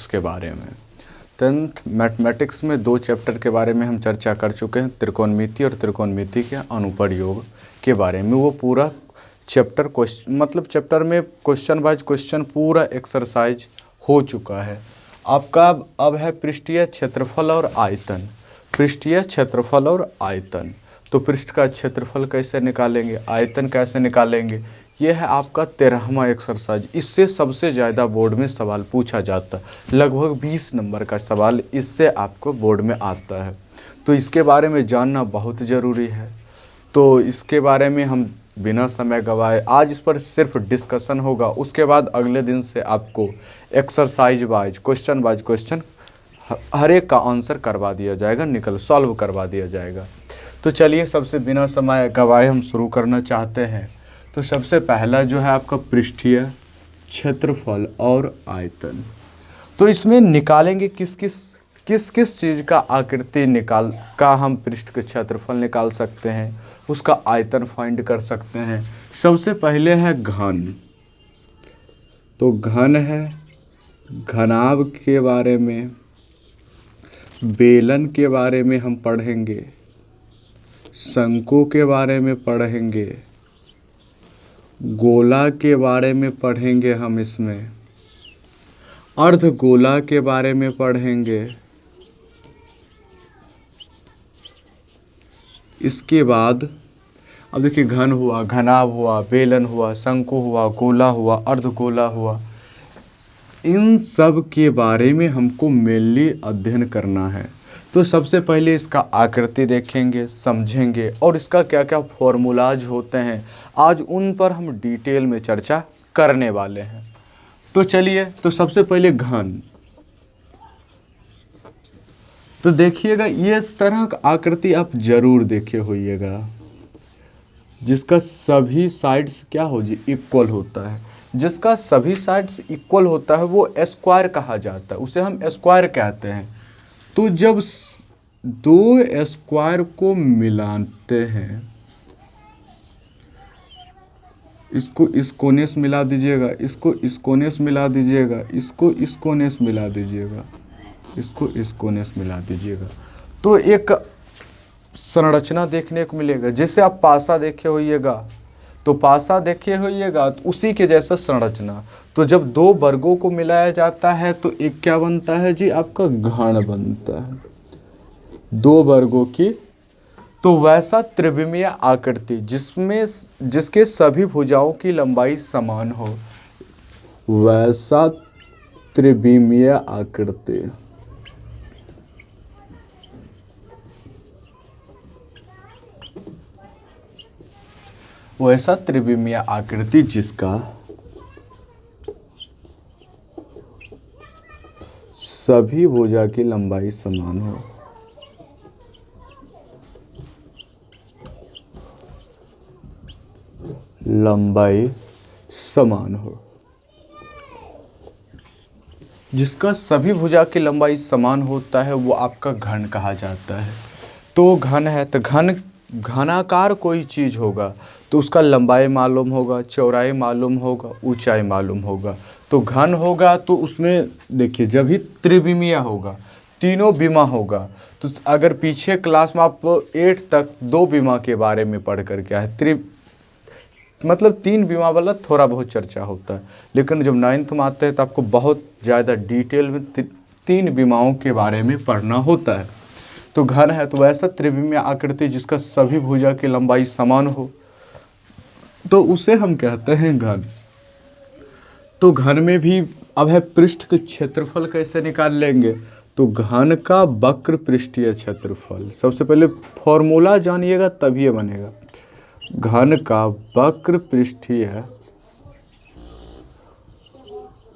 Mathematics के बारे में। 10th मैथमेटिक्स में 2 चैप्टर के बारे में हम चर्चा कर चुके हैं, त्रिकोणमिति और त्रिकोणमिति के अनुप्रयोग के बारे में। वो पूरा चैप्टर चैप्टर में क्वेश्चन बाय क्वेश्चन पूरा एक्सरसाइज हो चुका है। आपका अब है पृष्ठीय क्षेत्रफल और आयतन। पृष्ठीय क्षेत्रफल और आयतन, तो पृष्ठ का क्षेत्रफल कैसे निकालेंगे, आयतन कैसे निकालेंगे, ये है आपका 13वां एक्सरसाइज। इससे सबसे ज़्यादा बोर्ड में सवाल पूछा जाता है, लगभग 20 नंबर का सवाल इससे आपको बोर्ड में आता है। तो इसके बारे में जानना बहुत ज़रूरी है। तो इसके बारे में हम बिना समय गवाए आज इस पर सिर्फ डिस्कशन होगा, उसके बाद अगले दिन से आपको एक्सरसाइज वाइज क्वेश्चन हर एक का आंसर करवा दिया जाएगा, सॉल्व करवा दिया जाएगा। तो चलिए सबसे बिना समय गवाए हम शुरू करना चाहते हैं। तो सबसे पहला जो है आपका पृष्ठीय क्षेत्रफल और आयतन। तो इसमें निकालेंगे किस किस चीज़ का आकृति निकाल का हम पृष्ठ के क्षेत्रफल निकाल सकते हैं, उसका आयतन फाइंड कर सकते हैं। सबसे पहले है घन। तो घन है, घनाभ के बारे में, बेलन के बारे में हम पढ़ेंगे, शंकु के बारे में पढ़ेंगे, गोला के बारे में पढ़ेंगे हम, इसमें अर्धगोला के बारे में पढ़ेंगे। इसके बाद अब देखिए घन हुआ, घनाभ हुआ, बेलन हुआ, शंकु हुआ, गोला हुआ, अर्धगोला हुआ, इन सब के बारे में हमको मेनली अध्ययन करना है। तो सबसे पहले इसका आकृति देखेंगे, समझेंगे और इसका क्या क्या फॉर्मूलाज होते हैं, आज उन पर हम डिटेल में चर्चा करने वाले हैं। तो चलिए, तो सबसे पहले घन। तो देखिएगा ये इस तरह का आकृति आप जरूर देखे होइएगा, जिसका सभी साइड्स क्या हो जी इक्वल होता है। जिसका सभी साइड्स इक्वल होता है वो स्क्वायर कहा जाता है, उसे हम स्क्वायर कहते हैं। तो जब 2 स्क्वायर को मिलाते हैं, इसको इस कोने से मिला दीजिएगा, इसको इस कोने से मिला दीजिएगा, इसको इस कोने से मिला दीजिएगा, इसको इस कोने से मिला दीजिएगा, तो एक संरचना देखने को मिलेगा। जैसे आप पासा देखे होइएगा, तो पासा देखे होइएगा तो उसी के जैसा संरचना। तो जब 2 वर्गों को मिलाया जाता है तो एक क्या बनता है जी, आपका घन बनता है, 2 वर्गों की। तो वैसा त्रिविमीय आकृति जिसके सभी भुजाओं की लंबाई समान हो, वैसा त्रिविमीय आकृति। वैसा त्रिविमीय आकृति जिसका सभी भुजा की लंबाई समान हो। लंबाई समान हो, जिसका सभी भुजा की लंबाई समान होता है वो आपका घन कहा जाता है। तो घन है, तो घनाकार कोई चीज़ होगा तो उसका लंबाई मालूम होगा, चौड़ाई मालूम होगा, ऊंचाई मालूम होगा। तो घन होगा तो उसमें देखिए जब भी त्रिविमीय होगा, तीनों विमा होगा। तो अगर पीछे क्लास में आप 8 तक 2 विमा के बारे में पढ़ कर क्या है, 3 विमा वाला थोड़ा बहुत चर्चा होता है, लेकिन जब 9th में आते हैं तो आपको बहुत ज़्यादा डिटेल में 3 विमाओं के बारे में पढ़ना होता है। तो घन है तो वैसा त्रिविमीय आकृति जिसका सभी भुजा की लंबाई समान हो, तो उसे हम कहते हैं घन। तो घन में भी अब है पृष्ठ के क्षेत्रफल कैसे निकाल लेंगे। तो घन का वक्र पृष्ठीय क्षेत्रफल, सबसे पहले फॉर्मूला जानिएगा तभी ये बनेगा। घन का वक्र पृष्ठीय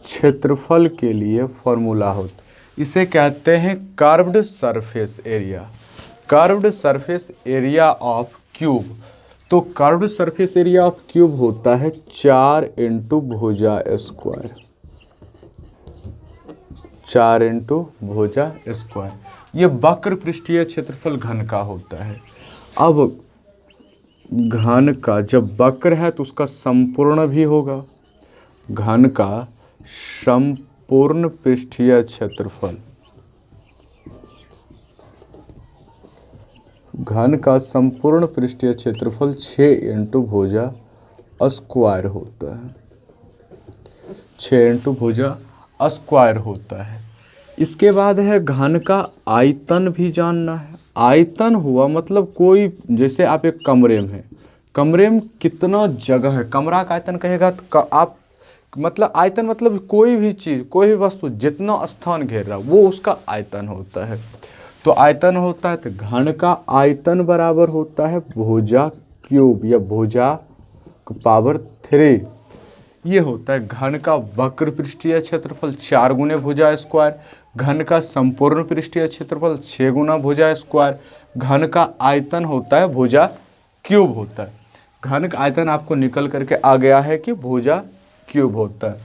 क्षेत्रफल के लिए फॉर्मूला होता, इसे कहते हैं curved surface area. Curved surface area of cube. तो curved surface area of cube होता है 4 × भुजा स्क्वायर, 4 × भुजा स्क्वायर। ये वक्र पृष्ठीय क्षेत्रफल घन का होता है। अब घन का जब वक्र है तो उसका संपूर्ण भी होगा, घन का संपूर्ण पृष्ठीय क्षेत्रफल, घन का संपूर्ण पृष्ठीय क्षेत्रफल 6 इंटू भुजा स्क्वायर होता है, 6 इंटू भुजा स्क्वायर होता है। इसके बाद है घन का आयतन भी जानना है। आयतन हुआ मतलब कोई, जैसे आप एक कमरे में हैं, कमरे में कितना जगह है, कमरा का आयतन कहेगा तो आप मतलब आयतन मतलब कोई भी चीज़, कोई भी वस्तु जितना स्थान घेर रहा है वो उसका आयतन होता है। तो आयतन होता है तो घन का आयतन बराबर होता है भुजा क्यूब या भुजा पावर 3। ये होता है घन का वक्र पृष्ठीय क्षेत्रफल 4 गुने भुजा स्क्वायर, घन का संपूर्ण पृष्ठीय क्षेत्रफल 6 गुना भुजा स्क्वायर, घन का आयतन होता है भुजा क्यूब होता है। घन का आयतन आपको निकल करके आ गया है कि भुजा क्यूब होता है।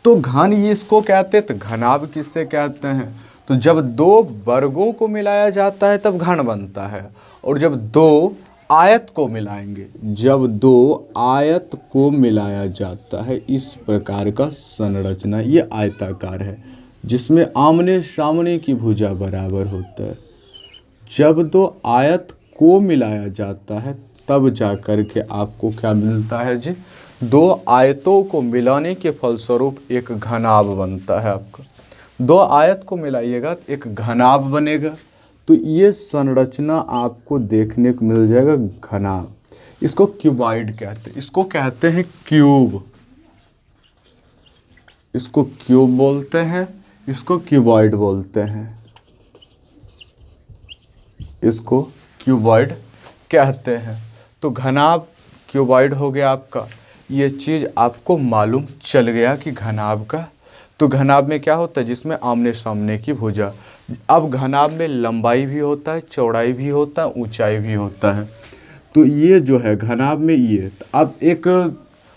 तो घन ये इसको कहते हैं, तो घनाभ किससे कहते हैं? तो जब दो वर्गों को मिलाया जाता है तब घन बनता है, और जब दो आयत को मिलाएंगे, जब दो आयत को मिलाया जाता है, इस प्रकार का संरचना ये आयताकार है जिसमें आमने सामने की भुजा बराबर होता है। जब दो आयत को मिलाया जाता है तब जा कर के आपको क्या मिलता है जी? दो आयतों को मिलाने के फलस्वरूप एक घनाभ बनता है। आपका दो आयत को मिलाइएगा तो एक घनाभ बनेगा। तो ये संरचना आपको देखने को मिल जाएगा घनाभ। इसको क्यूबॉइड कहते हैं, इसको कहते हैं क्यूब, इसको क्यूब बोलते हैं, इसको क्यूबॉइड बोलते हैं, इसको क्यूबॉइड कहते हैं। तो घनाभ क्यूबॉइड हो गया आपका। ये चीज़ आपको मालूम चल गया कि घनाभ का, तो घनाभ में क्या होता है? जिसमें आमने सामने की भुजा। अब घनाभ में लंबाई भी होता है, चौड़ाई भी होता है, ऊंचाई भी होता है। तो ये जो है घनाभ में ये, अब एक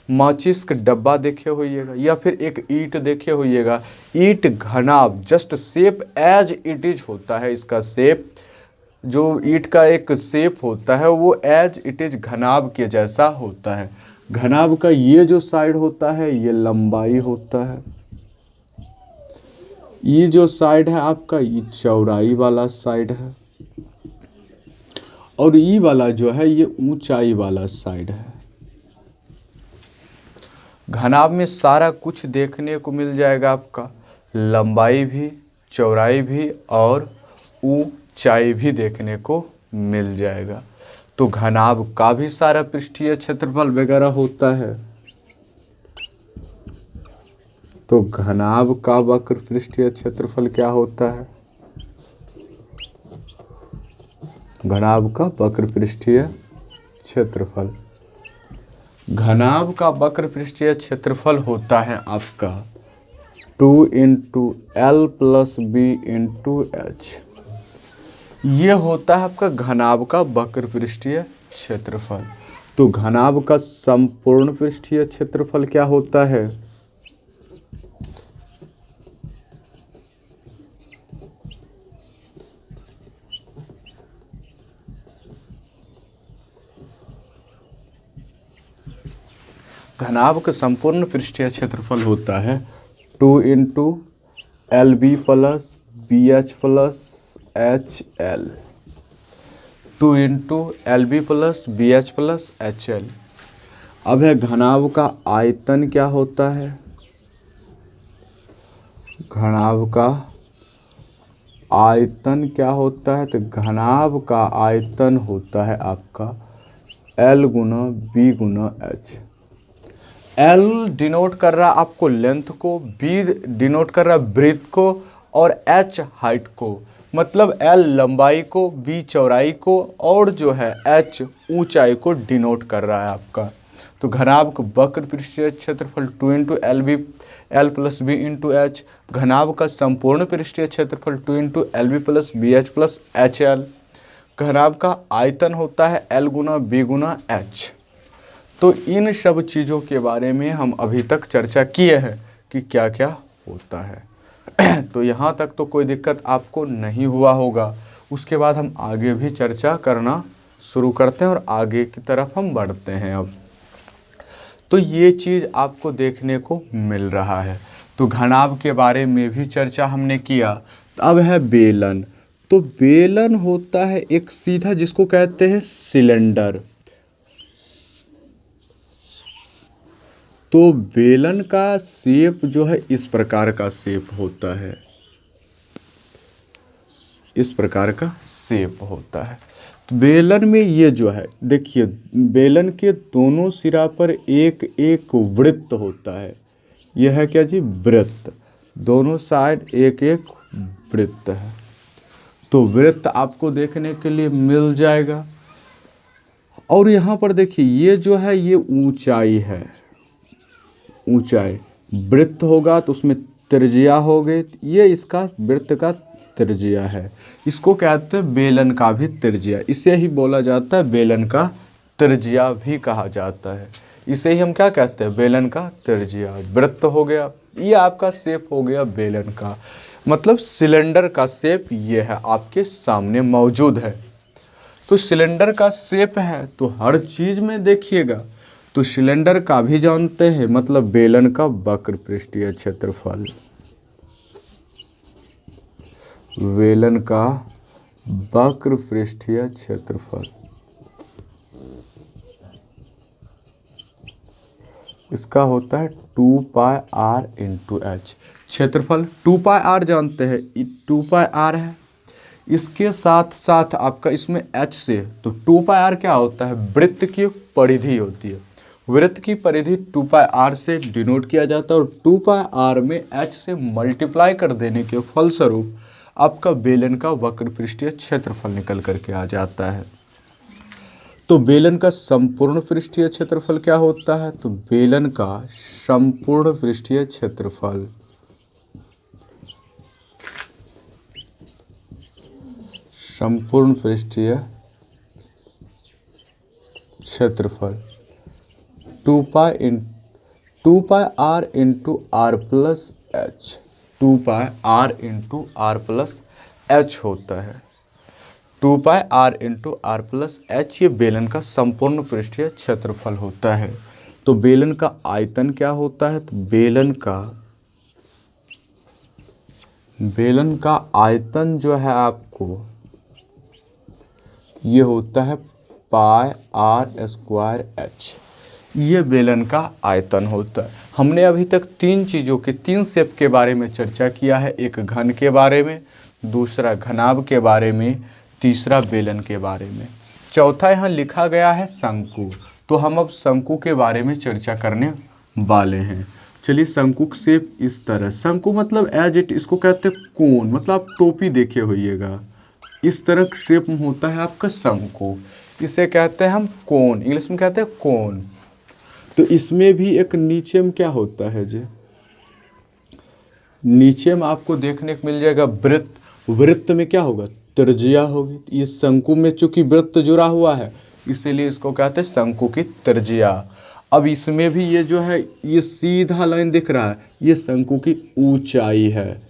माचिस का डब्बा देखे होइएगा या फिर एक ईंट देखे होइएगा, ईंट घनाभ just shape as it is होता है। इसका शेप, जो ईंट का एक शेप होता है वो एज इट इज घनाभ के जैसा होता है। घनाभ का ये जो साइड होता है ये लंबाई होता है, ये जो साइड है आपका ये चौड़ाई वाला साइड है, और ये वाला जो है ये ऊंचाई वाला साइड है। घनाभ में सारा कुछ देखने को मिल जाएगा आपका, लंबाई भी, चौड़ाई भी और ऊंचाई भी देखने को मिल जाएगा। तो घनाभ का भी सारा पृष्ठीय क्षेत्रफल वगैरह होता है। तो घनाभ का वक्र पृष्ठीय क्षेत्रफल क्या होता है? घनाभ का वक्र पृष्ठीय क्षेत्रफल, घनाभ का वक्र पृष्ठीय क्षेत्रफल होता है आपका 2 into l plus B into h. ये होता है आपका घनाभ का वक्र पृष्ठीय क्षेत्रफल। तो घनाभ का संपूर्ण पृष्ठीय क्षेत्रफल क्या होता है? घनाभ का संपूर्ण पृष्ठीय क्षेत्रफल होता है 2 into L B plus B H plus H l, 2 into L B plus B H plus H l. अब है घनाभ का आयतन क्या होता है? घनाभ का आयतन क्या होता है? तो घनाभ का आयतन होता है आपका एल गुना बी गुना एच। एल डिनोट कर रहा है आपको लेंथ को, बी डिनोट कर रहा है ब्रेथ को, और एच हाइट को। मतलब एल लंबाई को, बी चौड़ाई को, और जो है एच ऊंचाई को डिनोट कर रहा है आपका। तो घनाभ का वक्र पृष्ठीय क्षेत्रफल 2 into L B L plus B into H. घनाभ का संपूर्ण पृष्ठीय क्षेत्रफल 2 into L B plus B H plus H L. घनाभ का आयतन होता है एल गुना बी गुना एच। तो इन सब चीज़ों के बारे में हम अभी तक चर्चा किए हैं कि क्या क्या होता है। तो यहाँ तक तो कोई दिक्कत आपको नहीं हुआ होगा। उसके बाद हम आगे भी चर्चा करना शुरू करते हैं और आगे की तरफ हम बढ़ते हैं। अब तो ये चीज़ आपको देखने को मिल रहा है। तो तो घनाभ के बारे में भी चर्चा हमने किया। तो अब है बेलन। तो बेलन होता है एक सीधा, जिसको कहते हैं सिलेंडर। तो बेलन का शेप जो है इस प्रकार का शेप होता है, इस प्रकार का शेप होता है। तो बेलन में ये जो है देखिए, बेलन के दोनों सिरा पर एक एक वृत्त होता है। यह है क्या जी, वृत्त। दोनों साइड एक एक वृत्त है। तो वृत्त आपको देखने के लिए मिल जाएगा। और यहाँ पर देखिए ये जो है ये ऊंचाई है, ऊंचाई। वृत्त होगा तो उसमें त्रिज्या हो गई, ये इसका वृत्त का त्रिज्या है। इसको कहते हैं बेलन का भी त्रिज्या। इसे ही बोला जाता है बेलन का त्रिज्या भी कहा जाता है। इसे ही हम क्या कहते हैं, बेलन का त्रिज्या। वृत्त हो गया, ये आपका शेप हो गया बेलन का। मतलब सिलेंडर का शेप ये है, आपके सामने मौजूद है। तो सिलेंडर का शेप है तो हर चीज में देखिएगा। तो सिलेंडर का भी जानते हैं, मतलब बेलन का वक्र पृष्ठीय क्षेत्रफल, बेलन का वक्र पृष्ठीय क्षेत्रफल, इसका होता है 2πr इंटू एच। क्षेत्रफल 2πr जानते हैं, 2πr है। इसके साथ साथ आपका इसमें h से, तो 2πr क्या होता है, वृत्त की परिधि होती है। वृत्त की परिधि 2πr से डिनोट किया जाता है और 2πr में h से मल्टीप्लाई कर देने के फलस्वरूप आपका बेलन का वक्र पृष्ठीय क्षेत्रफल निकल करके आ जाता है। तो बेलन का संपूर्ण पृष्ठीय क्षेत्रफल क्या होता है, तो बेलन का संपूर्ण पृष्ठीय क्षेत्रफल, संपूर्ण पृष्ठीय क्षेत्रफल 2πr into r plus h, 2πr into r plus h होता है। 2πr into r plus H, ये बेलन का संपूर्ण पृष्ठीय क्षेत्रफल होता है। तो बेलन का आयतन क्या होता है, तो बेलन का आयतन जो है आपको ये होता है πr²h। ये बेलन का आयतन होता है। हमने अभी तक तीन चीज़ों के, तीन शेप के बारे में चर्चा किया है। एक घन के बारे में, दूसरा घनाभ के बारे में, तीसरा बेलन के बारे में। चौथा यहाँ लिखा गया है शंकु। तो हम अब शंकु के बारे में चर्चा करने वाले हैं। चलिए, शंकु शेप इस तरह, शंकु मतलब एज इट, इसको कहते हैं कोन, मतलब आप टोपी देखे होइएगा, इस तरह शेप में होता है आपका शंकु। इसे कहते हैं हम कोन, इंग्लिश में कहते हैं कोन। तो इसमें भी एक नीचे में क्या होता है जी, नीचे में आपको देखने को मिल जाएगा वृत्त। वृत्त में क्या होगा, त्रिज्या होगी। ये शंकु में चूंकि वृत्त जुड़ा हुआ है इसीलिए इसको कहते हैं शंकु की त्रिज्या। अब इसमें भी ये जो है ये सीधा लाइन दिख रहा है, ये शंकु की ऊंचाई है।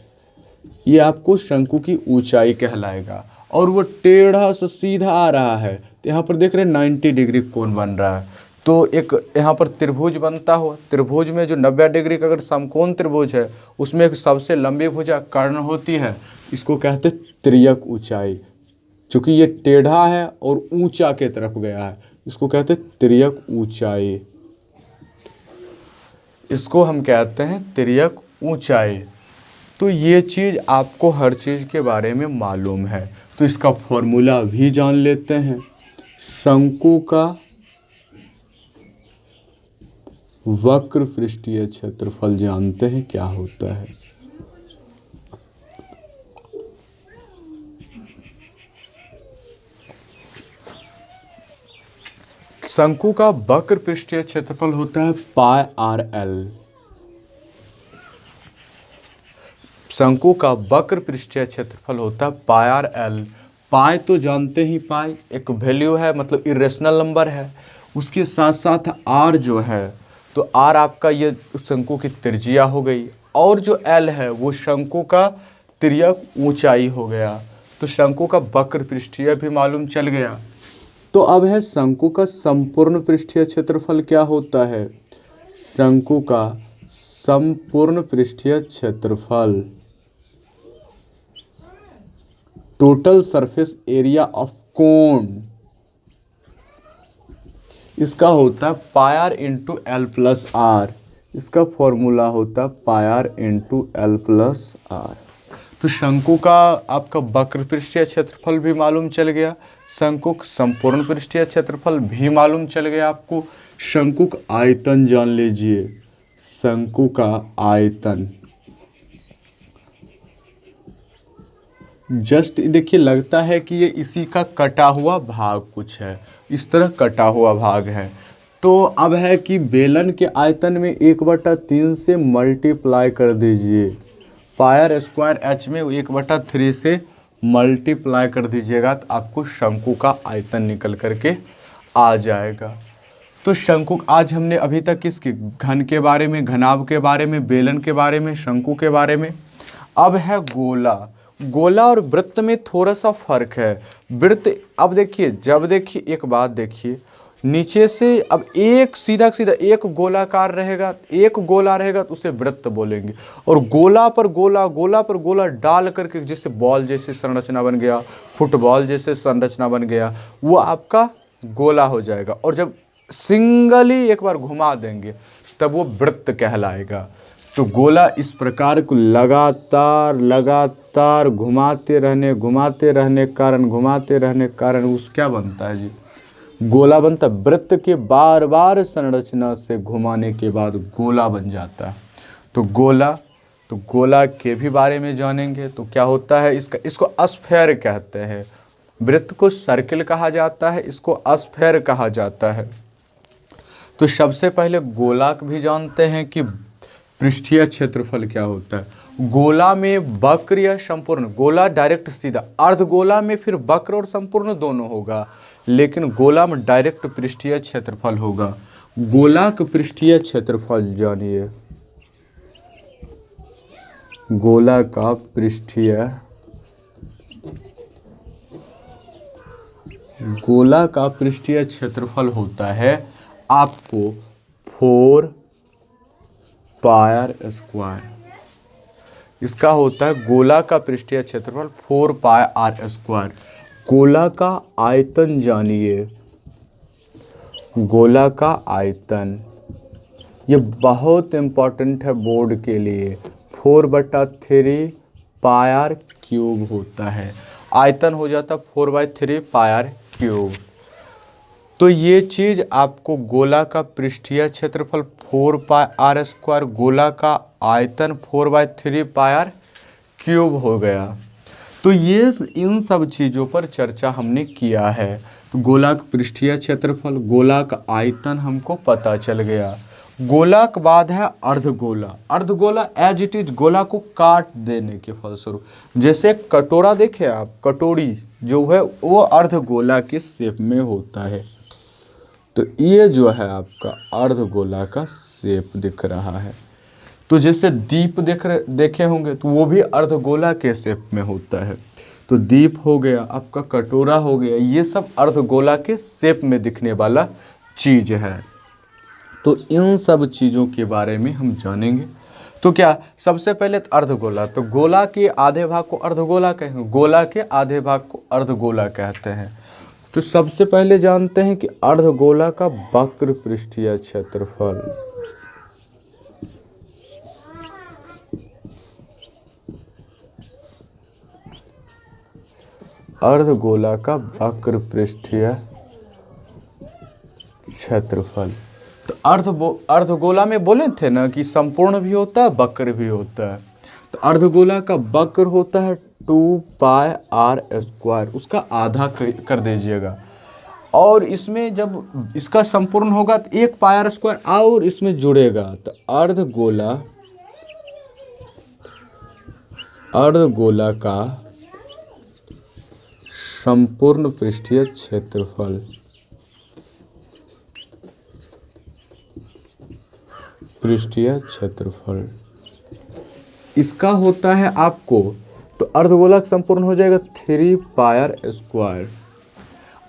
ये आपको शंकु की ऊंचाई कहलाएगा। और वो टेढ़ा से सीधा आ रहा है, तो यहाँ पर देख रहे हैं 90 डिग्री कोण बन रहा है। तो एक यहाँ पर त्रिभुज बनता हो, त्रिभुज में जो 90 डिग्री का अगर समकोण त्रिभुज है उसमें एक सबसे लंबी भुजा कर्ण होती है, इसको कहते हैं तिर्यक ऊंचाई। चूंकि ये टेढ़ा है और ऊंचा के तरफ गया है, इसको कहते हैं तिर्यक ऊंचाई। इसको हम कहते हैं तिर्यक ऊंचाई। तो ये चीज़ आपको हर चीज़ के बारे में मालूम है, तो इसका फॉर्मूला भी जान लेते हैं। शंकु का वक्र पृष्ठीय क्षेत्रफल जानते हैं क्या होता है। शंकु का वक्र पृष्ठीय क्षेत्रफल होता है πrl। शंकु का वक्र पृष्ठीय क्षेत्रफल होता है πrl। पाई तो जानते ही, पाई एक वैल्यू है, मतलब इरेशनल नंबर है। उसके साथ साथ आर जो है, तो आर आपका ये शंकु की त्रिज्या हो गई, और जो एल है वो शंकु का तिर्यक ऊंचाई हो गया। तो शंकु का वक्र पृष्ठीय भी मालूम चल गया। तो अब है शंकु का संपूर्ण पृष्ठीय क्षेत्रफल क्या होता है। शंकु का संपूर्ण पृष्ठीय क्षेत्रफल, total surface area of cone, इसका होता है pi r into l plus r. इसका फॉर्मूला होता है pi r into l plus r. तो शंकु का आपका वक्र पृष्ठीय क्षेत्रफल भी मालूम चल गया, शंकु का संपूर्ण पृष्ठीय क्षेत्रफल भी मालूम चल गया आपको। शंकु का आयतन जान लीजिए, शंकु का आयतन जस्ट देखिए लगता है कि ये इसी का कटा हुआ भाग कुछ है, इस तरह कटा हुआ भाग है। तो अब है कि बेलन के आयतन में 1/3 से मल्टीप्लाई कर दीजिए, पायर स्क्वायर एच में 1/3 से मल्टीप्लाई कर दीजिएगा तो आपको शंकु का आयतन निकल करके आ जाएगा। तो शंकु आज हमने अभी तक किसके घन के बारे में, घनाभ के बारे में, बेलन के बारे में, शंकु के बारे में। अब है गोला। गोला और वृत्त में थोड़ा सा फर्क है। वृत्त अब देखिए, जब देखिए एक बात देखिए, नीचे से अब एक सीधा सीधा एक गोलाकार रहेगा, एक गोला रहेगा तो उसे वृत्त बोलेंगे। और गोला पर गोला, गोला पर गोला डाल करके जिससे बॉल जैसे संरचना बन गया, फुटबॉल जैसे संरचना बन गया, वो आपका गोला हो जाएगा। और जब सिंगली एक बार घुमा देंगे तब वो वृत्त कहलाएगा। तो गोला इस प्रकार को लगातार लगातार घुमाते रहने के कारण उस क्या बनता है जी, गोला बनता है। वृत्त के बार बार संरचना से घुमाने के बाद गोला बन जाता है। तो गोला के भी बारे में जानेंगे। तो क्या होता है इसको स्फेयर कहते हैं। वृत्त को सर्किल कहा जाता है, इसको स्फेयर कहा जाता है। तो सबसे पहले गोला भी जानते हैं कि पृष्ठीय क्षेत्रफल क्या होता है। गोला में वक्र या संपूर्ण, गोला डायरेक्ट सीधा, अर्धगोला में फिर वक्र और संपूर्ण दोनों होगा, लेकिन गोला में डायरेक्ट पृष्ठीय क्षेत्रफल होगा। गोला का पृष्ठीय क्षेत्रफल जानिए, गोला का पृष्ठीय क्षेत्रफल होता है आपको 4 पायर स्क्वायर। इसका होता है गोला का पृष्ठीय क्षेत्रफल 4 पाई आर स्क्वायर। गोला का आयतन जानिए, गोला का आयतन ये बहुत इंपॉर्टेंट है बोर्ड के लिए। 4/3 पायर क्यूब होता है, आयतन हो जाता 4/3 पायर क्यूब। तो ये चीज़ आपको गोला का पृष्ठीय क्षेत्रफल 4 पाई आर स्क्वायर, गोला का आयतन 4/3 पायर क्यूब हो गया। तो ये इन सब चीज़ों पर चर्चा हमने किया है। तो गोला का पृष्ठीय क्षेत्रफल, गोला का आयतन हमको पता चल गया। गोला के बाद है अर्धगोला। अर्धगोला एज इट इज गोला को काट देने के फलस्वरूप, जैसे कटोरा देखे आप, कटोरी जो है वो अर्धगोला के शेप में होता है। तो ये जो है आपका अर्धगोला का शेप दिख रहा है। तो जैसे दीप देखे होंगे तो वो भी अर्धगोला के शेप में होता है। तो दीप हो गया, आपका कटोरा हो गया, ये सब अर्धगोला के शेप में दिखने वाला चीज़ है। तो इन सब चीज़ों के बारे में हम जानेंगे। तो क्या सबसे पहले तो अर्धगोला, तो गोला के आधे भाग को अर्धगोला कहेंगे, गोला के आधे भाग को अर्धगोला कहते हैं। तो सबसे पहले जानते हैं कि अर्धगोला का वक्र पृष्ठीय क्षेत्रफल, अर्धगोला का वक्र पृष्ठीय क्षेत्रफल। तो अर्धगोला में बोले थे ना कि संपूर्ण भी होता है, वक्र भी होता है। तो अर्धगोला का वक्र होता है 2 पाई आर स्क्वायर, उसका आधा कर दीजिएगा। और इसमें जब इसका संपूर्ण होगा तो 1 पाई आर स्क्वायर और इसमें जुड़ेगा। तो अर्धगोला का संपूर्ण पृष्ठीय क्षेत्रफल, इसका होता है आपको, तो अर्धगोला संपूर्ण हो जाएगा 3 पायर स्क्वायर।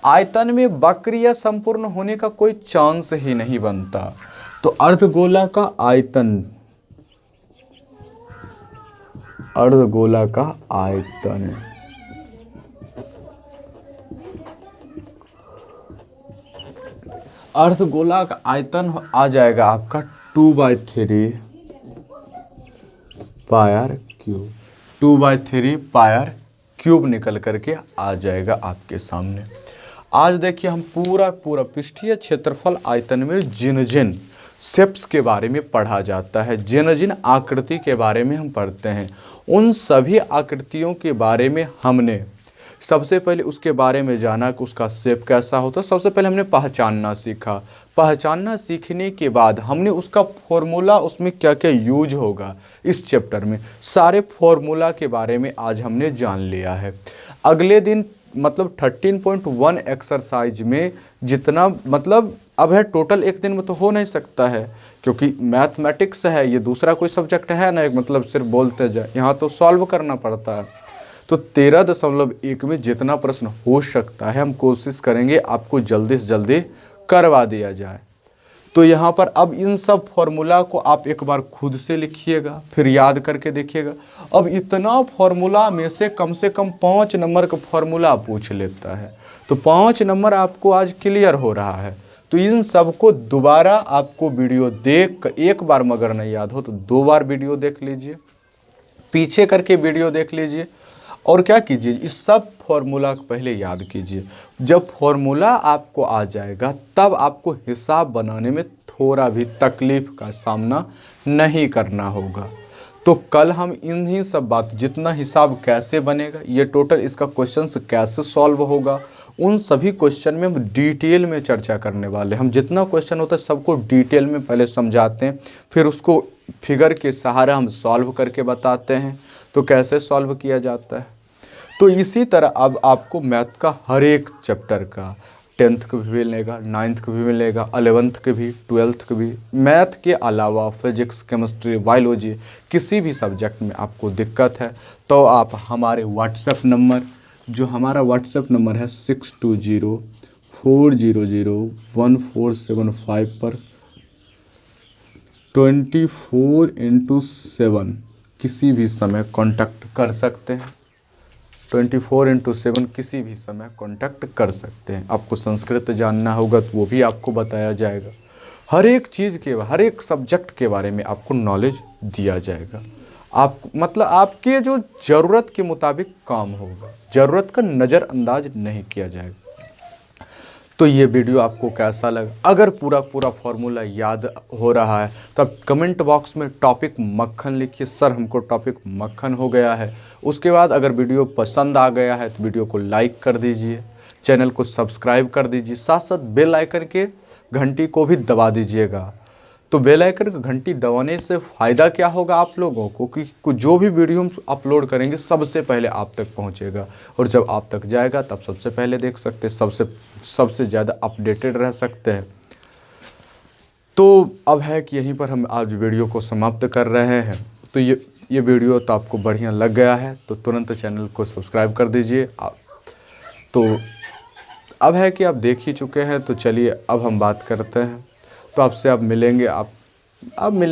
आयतन में वक्र या संपूर्ण होने का कोई चांस ही नहीं बनता। तो अर्धगोला का आयतन अर्धगोला का आयतन। अर्धगोला का आयतन आ जाएगा आपका 2/3 पायर क्यूब। 2/3 पायर क्यूब निकल करके आ जाएगा आपके सामने। आज देखिए हम पूरा पृष्ठीय क्षेत्रफल आयतन में जिन जिन शेप्स के बारे में पढ़ा जाता है, जिन जिन आकृति के बारे में हम पढ़ते हैं, उन सभी आकृतियों के बारे में हमने सबसे पहले उसके बारे में जाना कि उसका शेप कैसा होता है। सबसे पहले हमने पहचानना सीखा। पहचानना सीखने के बाद हमने उसका फॉर्मूला, उसमें क्या क्या यूज होगा, इस चैप्टर में सारे फॉर्मूला के बारे में आज हमने जान लिया है। अगले दिन मतलब 13.1 एक्सरसाइज में जितना मतलब अब है टोटल एक दिन में तो हो नहीं सकता है, क्योंकि मैथमेटिक्स है, ये दूसरा कोई सब्जेक्ट है ना, मतलब सिर्फ बोलते जाए, यहाँ तो सॉल्व करना पड़ता है। तो 13.1 में जितना प्रश्न हो सकता है हम कोशिश करेंगे आपको जल्दी से जल्दी करवा दिया जाए। तो यहाँ पर अब इन सब फॉर्मूला को आप एक बार खुद से लिखिएगा, फिर याद करके देखिएगा। अब इतना फॉर्मूला में से कम 5 नंबर का फॉर्मूला पूछ लेता है, तो 5 नंबर आपको आज क्लियर हो रहा है। तो इन सब को दोबारा आपको वीडियो देख कर, एक बार मगर नहीं याद हो तो 2 बार वीडियो देख लीजिए, पीछे करके वीडियो देख लीजिए, और क्या कीजिए, इस सब फॉर्मूला को पहले याद कीजिए। जब फॉर्मूला आपको आ जाएगा तब आपको हिसाब बनाने में थोड़ा भी तकलीफ का सामना नहीं करना होगा। तो कल हम इन्हीं सब बात, जितना हिसाब कैसे बनेगा, ये टोटल इसका क्वेश्चन कैसे सॉल्व होगा, उन सभी क्वेश्चन में हम डिटेल में चर्चा करने वाले। हम जितना क्वेश्चन होता है सबको डिटेल में पहले समझाते हैं, फिर उसको फिगर के सहारा हम सॉल्व करके बताते हैं तो कैसे सॉल्व किया जाता है। तो इसी तरह अब आपको मैथ का हर एक चैप्टर का 10th का भी मिलेगा, 9th का भी मिलेगा, 11th के भी, 12th के भी। मैथ के अलावा फिजिक्स, केमिस्ट्री, बायोलॉजी, किसी भी सब्जेक्ट में आपको दिक्कत है तो आप हमारे व्हाट्सएप नंबर, जो हमारा व्हाट्सएप नंबर है 6204001475 पर 24/7 किसी भी समय कांटेक्ट कर सकते हैं। 24/7 किसी भी समय कांटेक्ट कर सकते हैं। आपको संस्कृत जानना होगा तो वो भी आपको बताया जाएगा। हर एक चीज़ के, हर एक सब्जेक्ट के बारे में आपको नॉलेज दिया जाएगा। आप मतलब आपके जो ज़रूरत के मुताबिक काम होगा, ज़रूरत का नज़रअंदाज नहीं किया जाएगा। तो ये वीडियो आपको कैसा लगा? अगर पूरा फॉर्मूला याद हो रहा है तब कमेंट बॉक्स में टॉपिक मक्खन लिखिए, सर हमको टॉपिक मक्खन हो गया है। उसके बाद अगर वीडियो पसंद आ गया है तो वीडियो को लाइक कर दीजिए, चैनल को सब्सक्राइब कर दीजिए, साथ साथ बेल आइकन के घंटी को भी दबा दीजिएगा। तो बेल आइकन की घंटी दबाने से फ़ायदा क्या होगा आप लोगों को कि जो भी वीडियो हम अपलोड करेंगे सबसे पहले आप तक पहुंचेगा, और जब आप तक जाएगा तब सबसे पहले देख सकते हैं, सबसे ज़्यादा अपडेटेड रह सकते हैं। तो अब है कि यहीं पर हम आज वीडियो को समाप्त कर रहे हैं। तो ये वीडियो तो आपको बढ़िया लग गया है तो तुरंत चैनल को सब्सक्राइब कर दीजिए। तो अब है कि आप देख ही चुके हैं, तो चलिए अब हम बात करते हैं। तो आपसे अब मिलेंगे, आप मिलेंगे।